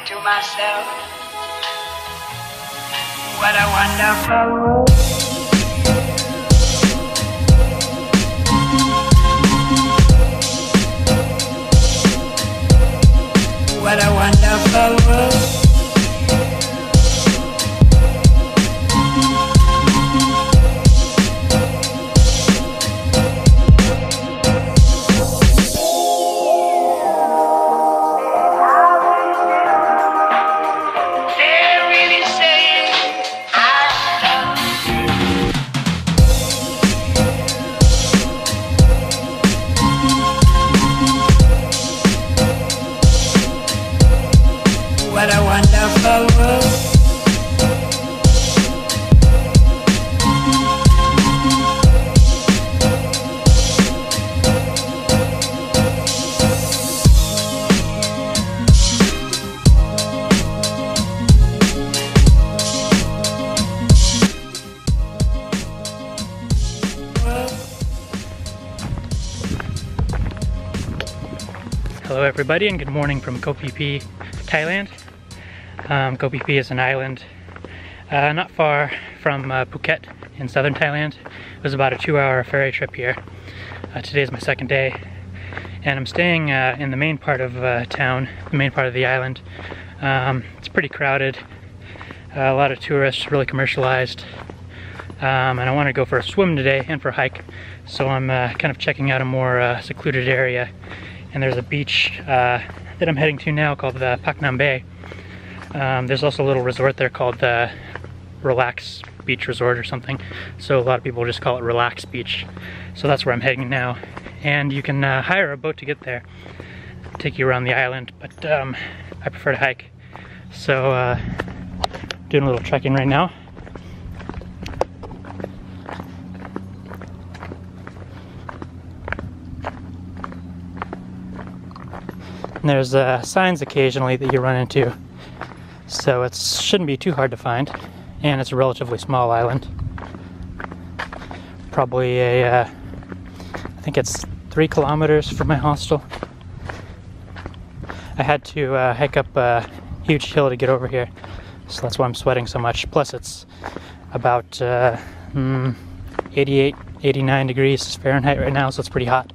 to myself, what a wonderful world. What a wonderful world. What a wonderful world. Hello everybody and good morning from Koh Phi Phi, Thailand. Koh Phi Phi is an island not far from Phuket in southern Thailand. It was about a 2-hour ferry trip here. Today is my second day and I'm staying in the main part of town, the main part of the island. It's pretty crowded, a lot of tourists, really commercialized, and I want to go for a swim today and for a hike, so I'm kind of checking out a more secluded area. And there's a beach that I'm heading to now called the Phak Bay. There's also a little resort there called the Relax Beach Resort or something. So a lot of people just call it Relax Beach. So that's where I'm heading now. And you can hire a boat to get there, take you around the island, but I prefer to hike. So doing a little trekking right now. And there's signs occasionally that you run into, so it shouldn't be too hard to find, and it's a relatively small island. Probably I think it's 3 kilometers from my hostel. I had to hike up a huge hill to get over here, so that's why I'm sweating so much. Plus it's about 88, 89 degrees Fahrenheit right now, so it's pretty hot.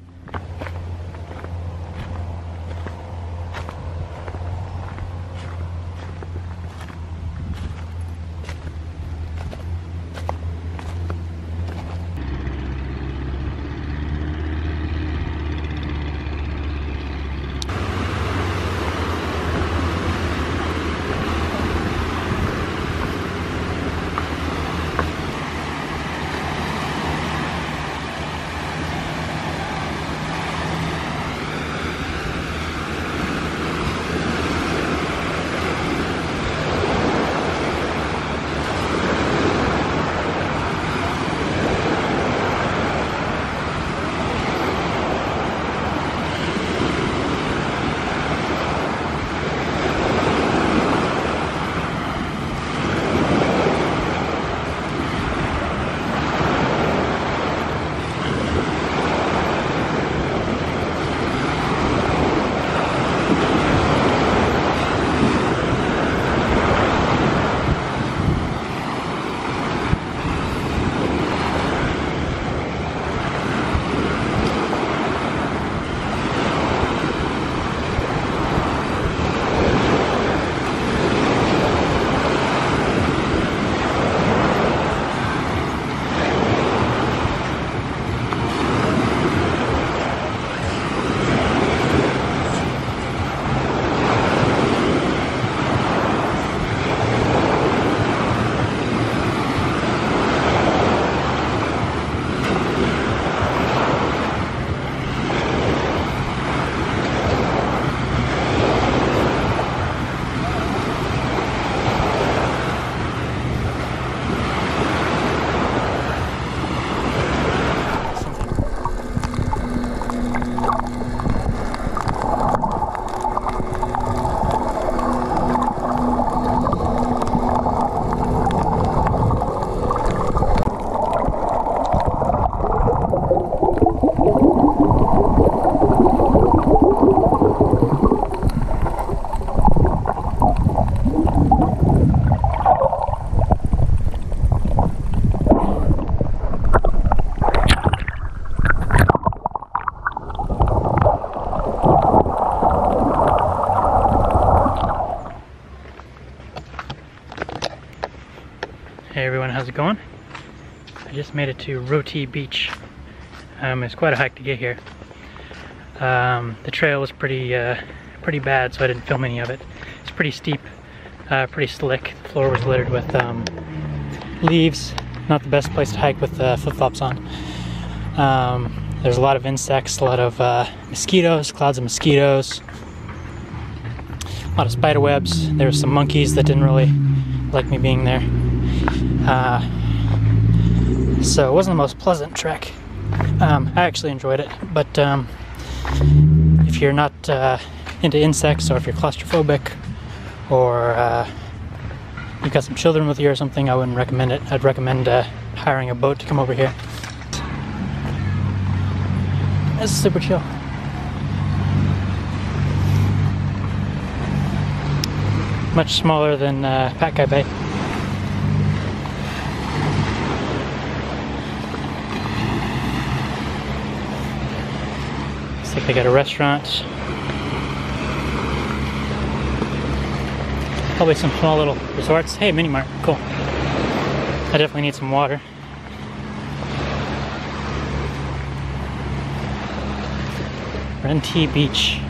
Hey everyone, how's it going? I just made it to Rantee Beach. It's quite a hike to get here. The trail was pretty bad, so I didn't film any of it. It's pretty steep, pretty slick. The floor was littered with leaves. Not the best place to hike with flip-flops on. There's a lot of insects, a lot of mosquitoes, clouds of mosquitoes, a lot of spider webs. There were some monkeys that didn't really like me being there. So it wasn't the most pleasant trek. I actually enjoyed it, but if you're not into insects, or if you're claustrophobic, or you've got some children with you or something, I wouldn't recommend it. I'd recommend hiring a boat to come over here. This is super chill. Much smaller than Phak Bay. Looks like they got a restaurant. Probably some small little resorts. Hey, mini mart, cool. I definitely need some water. Rantee Beach.